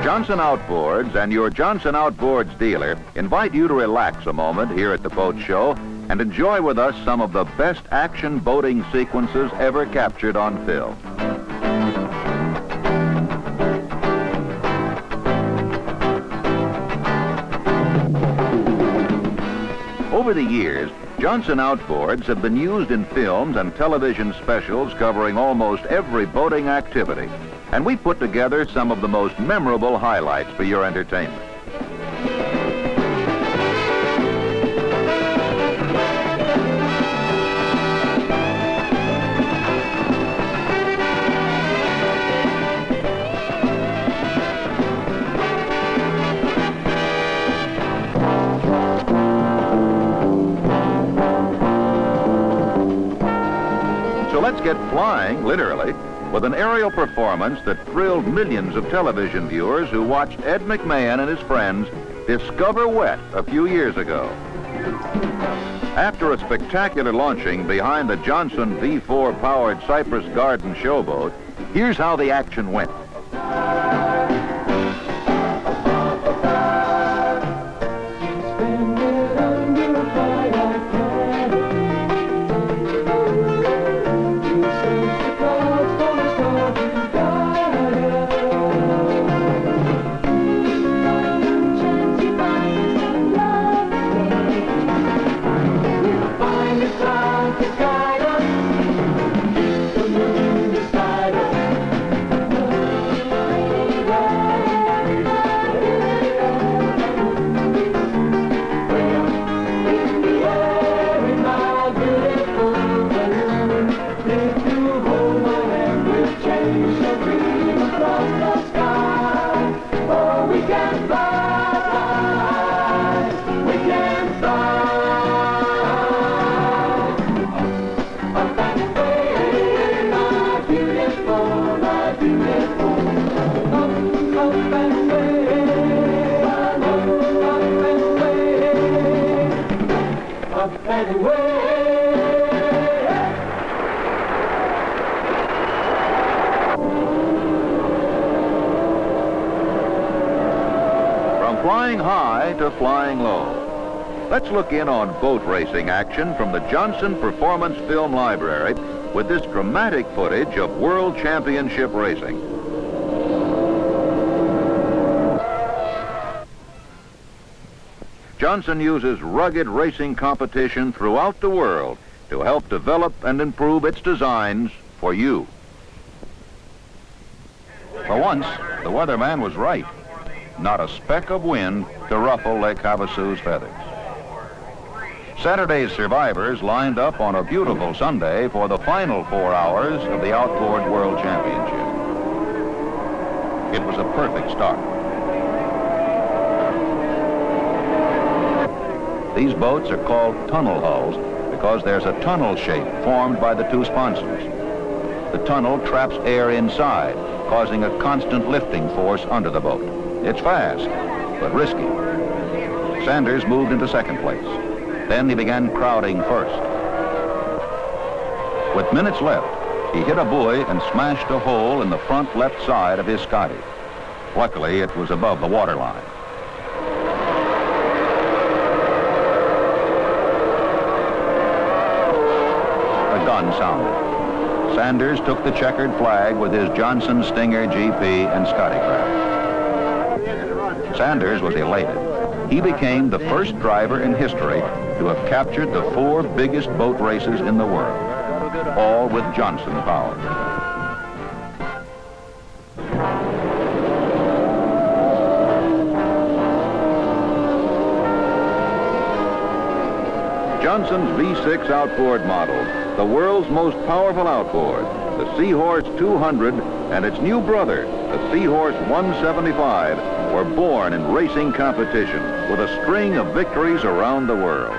Johnson Outboards and your Johnson Outboards dealer invite you to relax a moment here at the boat show and enjoy with us some of the best action boating sequences ever captured on film. Over the years, Johnson Outboards have been used in films and television specials covering almost every boating activity, and we put together some of the most memorable highlights for your entertainment. So let's get flying, literally, with an aerial performance that thrilled millions of television viewers who watched Ed McMahon and his friends discover wet a few years ago. After a spectacular launching behind the Johnson V4-powered Cypress Gardens showboat, here's how the action went. From flying high to flying low, let's look in on boat racing action from the Johnson Performance Film Library with this dramatic footage of World Championship racing. Johnson uses rugged racing competition throughout the world to help develop and improve its designs for you. For once, the weatherman was right. Not a speck of wind to ruffle Lake Havasu's feathers. Saturday's survivors lined up on a beautiful Sunday for the final 4 hours of the Outboard World Championship. It was a perfect start. These boats are called tunnel hulls because there's a tunnel shape formed by the two sponsons. The tunnel traps air inside, causing a constant lifting force under the boat. It's fast, but risky. Sanders moved into second place. Then he began crowding first. With minutes left, he hit a buoy and smashed a hole in the front left side of his Scotty. Luckily, it was above the waterline. A gun sounded. Sanders took the checkered flag with his Johnson Stinger GP and Scotty craft. Sanders was elated. He became the first driver in history to have captured the 4 biggest boat races in the world, all with Johnson power. Johnson's V6 outboard model, the world's most powerful outboard, the Seahorse 200 and its new brother, the Seahorse 175, were born in racing competition with a string of victories around the world.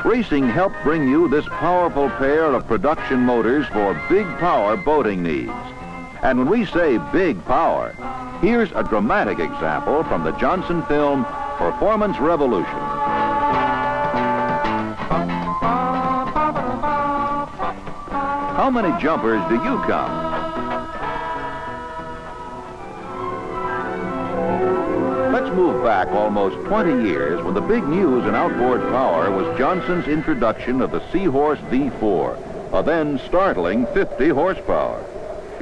Racing helped bring you this powerful pair of production motors for big power boating needs. And when we say big power, here's a dramatic example from the Johnson film Performance Revolution. How many jumpers do you count? move back almost 20 years when the big news in outboard power was Johnson's introduction of the Seahorse V4, a then startling 50 horsepower.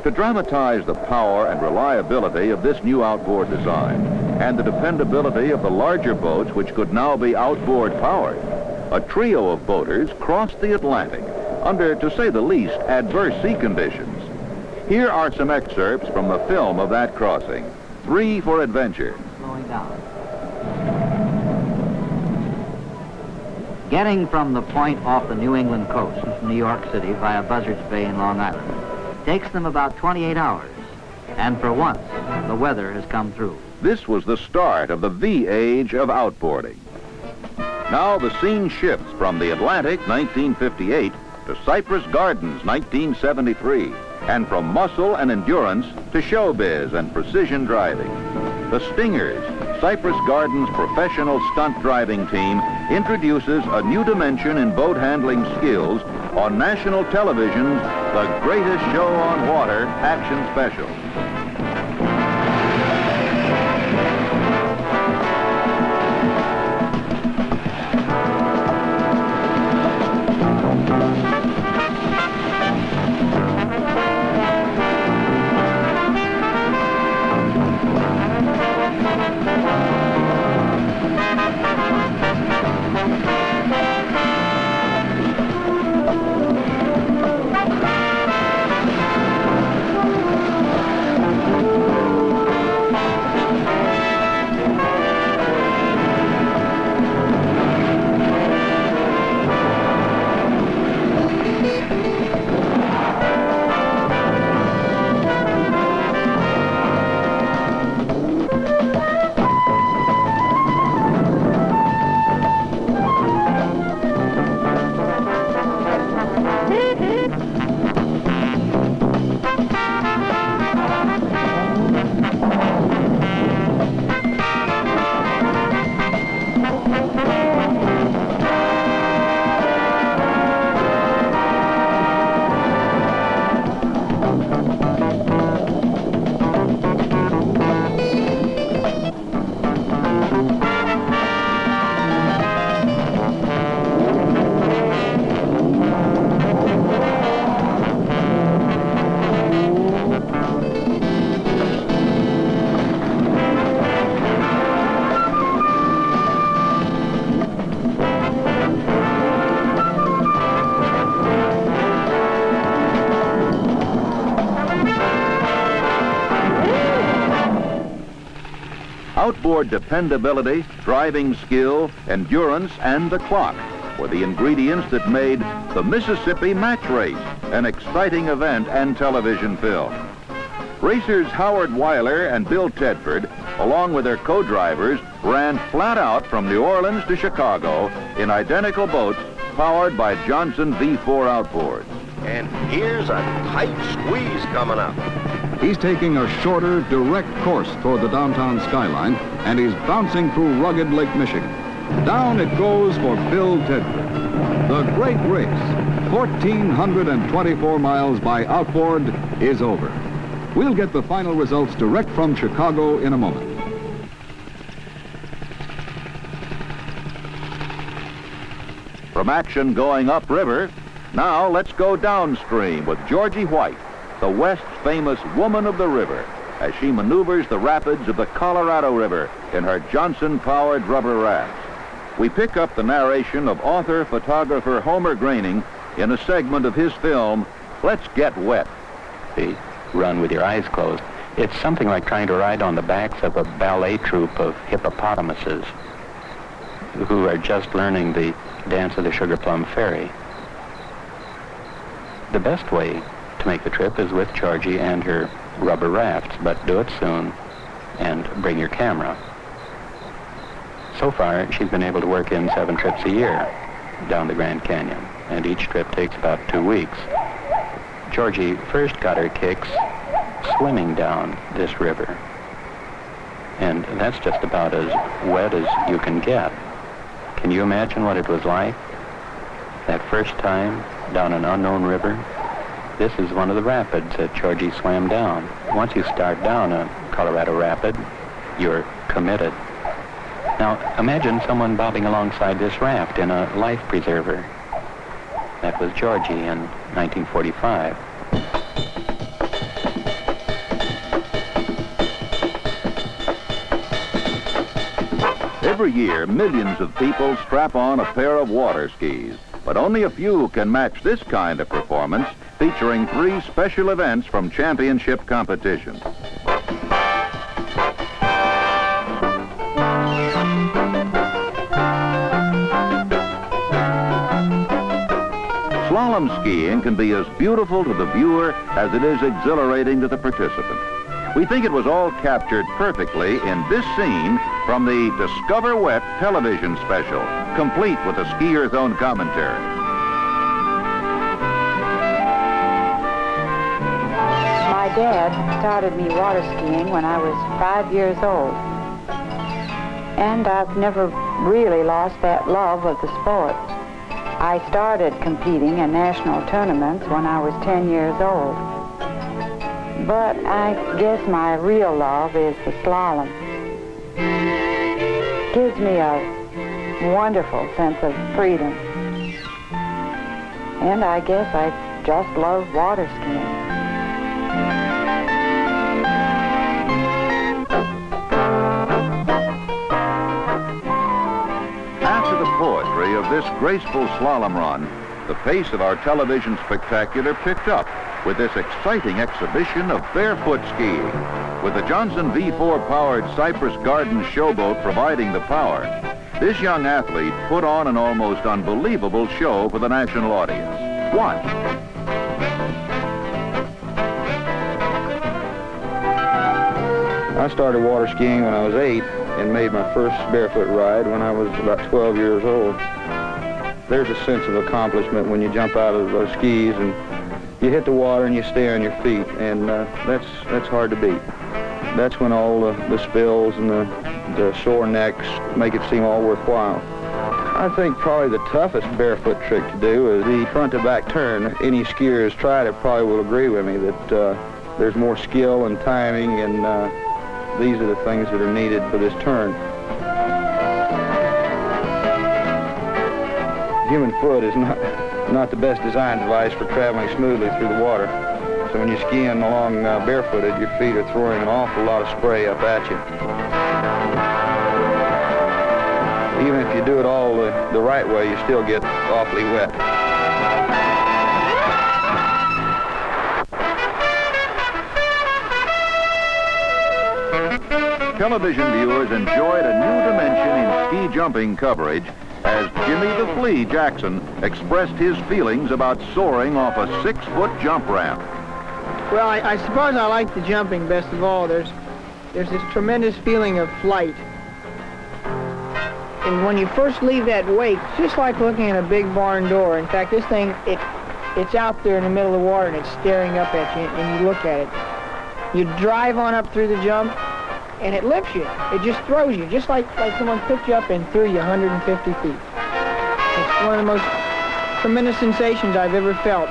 To dramatize the power and reliability of this new outboard design and the dependability of the larger boats which could now be outboard powered, a trio of boaters crossed the Atlantic under, to say the least, adverse sea conditions. Here are some excerpts from the film of that crossing. 3 for adventure. Slowing down. Getting from the point off the New England coast, New York City, via Buzzards Bay in Long Island, takes them about 28 hours. And for once, the weather has come through. This was the start of the V age of outboarding. Now the scene shifts from the Atlantic, 1958, to Cypress Gardens, 1973, and from muscle and endurance to showbiz and precision driving. The Stingers, Cypress Gardens' professional stunt driving team, introduces a new dimension in boat handling skills on national television's The Greatest Show on Water action special. Outboard dependability, driving skill, endurance, and the clock were the ingredients that made the Mississippi Match Race an exciting event and television film. Racers Howard Weiler and Bill Tedford, along with their co-drivers, ran flat out from New Orleans to Chicago in identical boats powered by Johnson V4 outboards. And here's a tight squeeze coming up. He's taking a shorter, direct course toward the downtown skyline, and he's bouncing through rugged Lake Michigan. Down it goes for Bill Tedford. The great race, 1,424 miles by outboard, is over. We'll get the final results direct from Chicago in a moment. From action going upriver, now let's go downstream with Georgie White, the West's famous woman of the river, as she maneuvers the rapids of the Colorado River in her Johnson-powered rubber rafts. We pick up the narration of author-photographer Homer Groening in a segment of his film, Let's Get Wet. The run with your eyes closed. It's something like trying to ride on the backs of a ballet troupe of hippopotamuses who are just learning the dance of the Sugar Plum Fairy. The best way to make the trip is with Georgie and her rubber rafts, but do it soon and bring your camera. So far, she's been able to work in 7 trips a year down the Grand Canyon, and each trip takes about 2 weeks. Georgie first got her kicks swimming down this river, and that's just about as wet as you can get. Can you imagine what it was like that first time down an unknown river? This is one of the rapids that Georgie swam down. Once you start down a Colorado rapid, you're committed. Now, imagine someone bobbing alongside this raft in a life preserver. That was Georgie in 1945. Every year, millions of people strap on a pair of water skis, but only a few can match this kind of performance, featuring 3 special events from championship competition. Slalom skiing can be as beautiful to the viewer as it is exhilarating to the participant. We think it was all captured perfectly in this scene from the Discover Wet television special, complete with the skier's own commentary. My dad started me water skiing when I was 5 years old. And I've never really lost that love of the sport. I started competing in national tournaments when I was 10 years old. But I guess my real love is the slalom. Gives me a wonderful sense of freedom. And I guess I just love water skiing. After the poetry of this graceful slalom run, the pace of our television spectacular picked up with this exciting exhibition of barefoot skiing. With the Johnson V4-powered Cypress Gardens showboat providing the power, this young athlete put on an almost unbelievable show for the national audience. Watch. I started water skiing when I was 8 and made my first barefoot ride when I was about 12 years old. There's a sense of accomplishment when you jump out of those skis and you hit the water and you stay on your feet, and that's hard to beat. That's when all the spills and the sore necks make it seem all worthwhile. I think probably the toughest barefoot trick to do is the front to back turn. Any skier who's tried it probably will agree with me that there's more skill and timing, and these are the things that are needed for this turn. The human foot is not the best design device for traveling smoothly through the water. So when you're skiing along barefooted, your feet are throwing an awful lot of spray up at you. Even if you do it all the right way, you still get awfully wet. Television viewers enjoyed a new dimension in ski jumping coverage as Jimmy the Flea Jackson expressed his feelings about soaring off a 6-foot jump ramp. Well, I suppose I like the jumping best of all. There's this tremendous feeling of flight. And when you first leave that wake, it's just like looking at a big barn door. In fact, this thing, it's out there in the middle of the water and it's staring up at you, and you look at it. You drive on up through the jump, and it lifts you. It just throws you, just like someone picked you up and threw you 150 feet. It's one of the most tremendous sensations I've ever felt.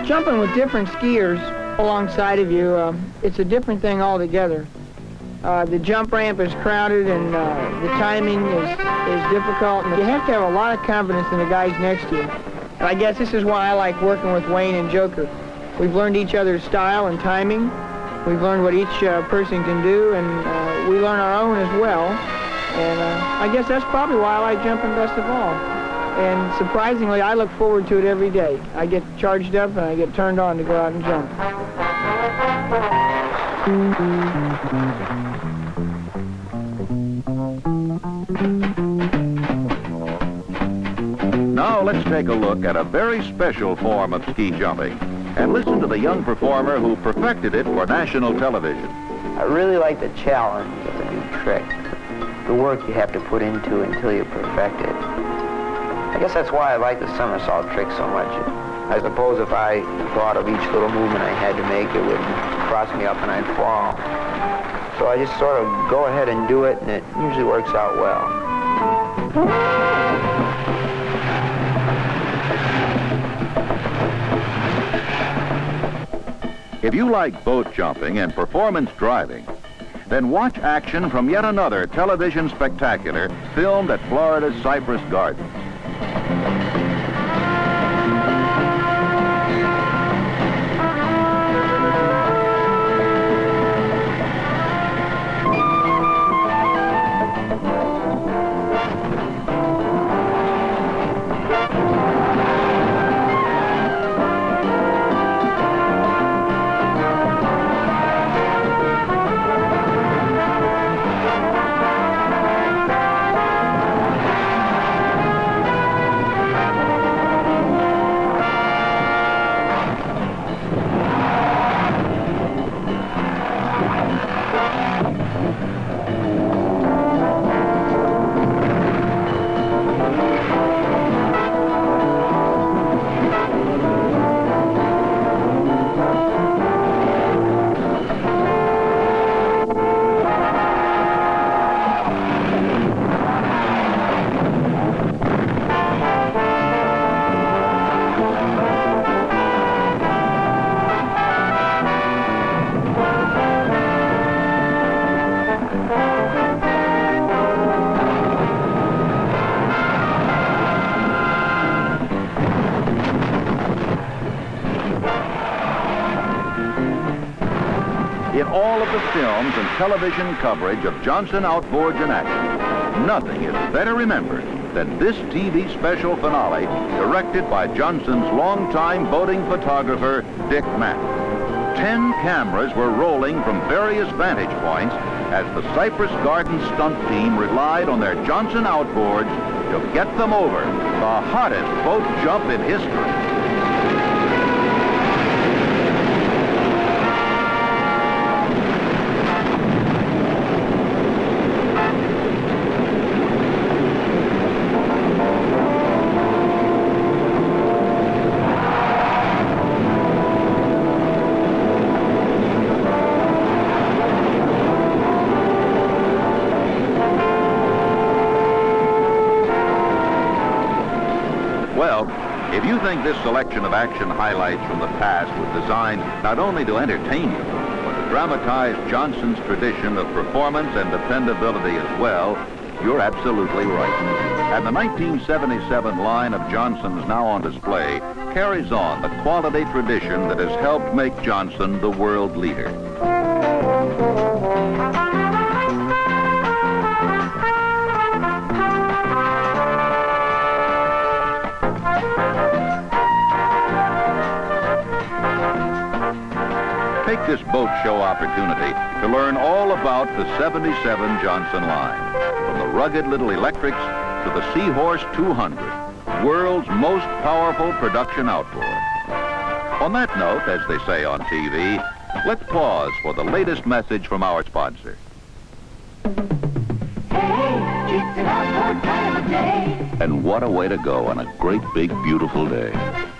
Jumping with different skiers alongside of you, it's a different thing altogether. The jump ramp is crowded, and the timing is difficult, and you have to have a lot of confidence in the guys next to you. And I guess this is why I like working with Wayne and Joker. We've learned each other's style and timing. We've learned what each person can do, and we learn our own as well. And I guess that's probably why I like jumping best of all. And surprisingly, I look forward to it every day. I get charged up and I get turned on to go out and jump. Now let's take a look at a very special form of ski jumping and listen to the young performer who perfected it for national television. I really like the challenge of a new trick, the work you have to put into it until you perfect it. I guess that's why I like the somersault trick so much. I suppose if I thought of each little movement I had to make, it would cross me up and I'd fall. So I just sort of go ahead and do it, and it usually works out well. If you like boat jumping and performance driving, then watch action from yet another television spectacular filmed at Florida's Cypress Gardens. In all of the films and television coverage of Johnson Outboards in action, nothing is better remembered than this TV special finale directed by Johnson's longtime boating photographer, Dick Mack. 10 cameras were rolling from various vantage points as the Cypress Gardens stunt team relied on their Johnson Outboards to get them over the hottest boat jump in history. Well, if you think this selection of action highlights from the past was designed not only to entertain you, but to dramatize Johnson's tradition of performance and dependability as well, you're absolutely right. And the 1977 line of Johnson's now on display carries on the quality tradition that has helped make Johnson the world leader. Take this boat show opportunity to learn all about the 77 Johnson line, from the rugged little electrics to the Seahorse 200, world's most powerful production outboard. On that note, as they say on TV, let's pause for the latest message from our sponsor. Hey, it's an outboard kind of a day. And what a way to go on a great, big, beautiful day.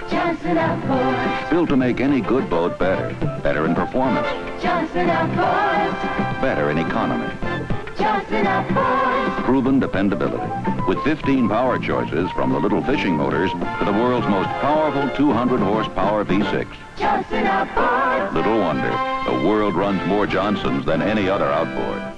Johnson Outboard. Built to make any good boat better. Better in performance. Johnson Outboard. Better in economy. Johnson Outboard. Proven dependability. With 15 power choices from the little fishing motors to the world's most powerful 200 horsepower V6. Johnson Outboard. Little wonder, the world runs more Johnsons than any other outboard.